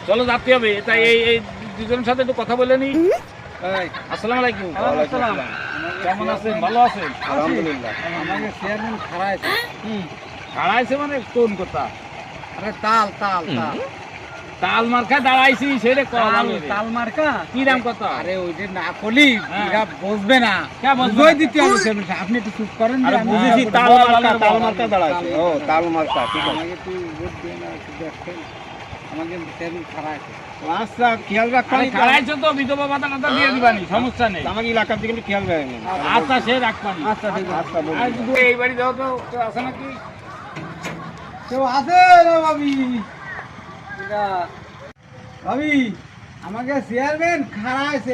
চলো যাতে হবে। তাই এই দুজনের সাথে একটু কথা বলে নি। আসসালামু আলাইকুম। কেমন আছেন? ভালো আছেন? আলহামদুলিল্লাহ। আমাকে চেয়ারম্যান খাড়াইছে। দাঁড়াইছে মানে কোন কথা? আরে তাল তাল তাল তাল মার্কা দাঁড়াইছি সেটা তাল মার্কা কি দাম কত? আরে ওই যে না কলি হ্যাঁ। এরা বসবে না। কে বসবে বুঝাই না? দিতে হবে চেয়ারম্যান সাহেব। আপনি একটু চুপ করেন যে আরে আমি বুঝেছি, বলবো। তাল মার্কা দাঁড়াইছে। ও তাল মার্কা ঠিক আছে। আমাকে একটু ভোট দিয়ে না একটু দেখছেন। আমাকে চেয়ারম্যান খাড়াইছে। আচ্ছা খেয়াল রাখবেন। খাড়াইছো তো বিধবা ভাতা টাতা দিয়ে দিবানি, সমস্যা নেই। আমাকে এলাকার দিকে একটু খেয়াল রাখবেন। আচ্ছা সে রাখবানি। আচ্ছা ঠিক আছে। আচ্ছা বলুন। আর শুধু এই বাড়ি দাও তো কেউ আছে নাকি? কেউ আছে রে ভাবি? ভাবি আমাকে চেয়ারম্যান খাড়াইছে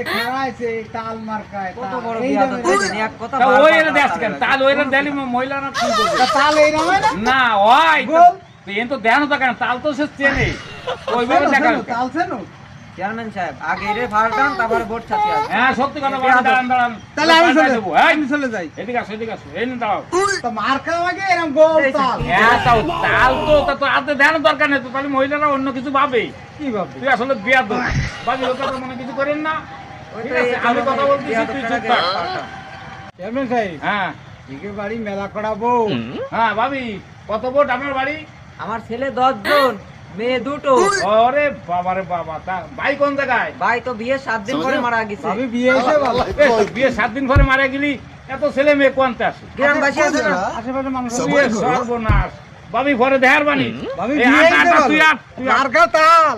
তাল মার্কায়। কত তাল। বড় এই বিয়াদব দামে- দেখেন, এক কথা তা বারবার ওই এর দেশ কথা কেন? বলে। তাল ওইরা দিলি মহিলারা কি করবে? তা তাল এই নামে না? না ওই গোল। তো এন তো দেখানো তো কেন? তাল তো সে চেনে ওইভাবে দেখা তাল চেনো? চেয়ারম্যান সাহেব আগে এরে ফাল্টান তারপরে ভোট ছাপিয়ে আসবে। হ্যাঁ সত্যি কথা বলেন। দাঁড়ান দাঁড়ান তাহলে আমি চলে দেবো। আমি চলে যাই। এদিকে আসো এদিকে আসো। এই নিন দাও। তো মার্কা আমাকে এরকম গোল এই তাল। হ্যাঁ তাও তাল তো তা তো আতে দেখানো দরকার নেই তো, তাহলে মহিলারা অন্য কিছু ভাবে। কি ভাববে? তুই আসলে বিয়া দো বাকি লোক তো মনে কিছু করেন না। ওই ঠিক তো এই আছে, আমি কথা জনগণের বলতেছি, বিয়াদব তুই চুপ টাকে থাক। পাল্টা। চেয়ারম্যান সাহেব হ্যাঁ দিকে বাড়ি মেলা করাবো। হ্যাঁ ভাবি কত ভোট আপনার বাড়ি? আমার ছেলে 10 জন, মেয়ে 2টো। ওরে বাবা রে বাবা, তা ভাই কোন জায়গায়? ভাই তো বিয়ে 7 দিন পরে মারা গেছে। ভাবি বিয়ে এসে ভালো। বিয়ে 7 দিন পরে মারা গেলি, এত ছেলে মেয়ে কোনতে আসে? গ্রামবাসী আছে না? আশেপাশে মানুষ বিয়ে সর্বনাশ। ভাবি ঘরে দেখার বানি। ভাবি এই বিয়ে আটা, এসে আটা, ভালো। তুই আট, তুই আট। মার্কা তাল।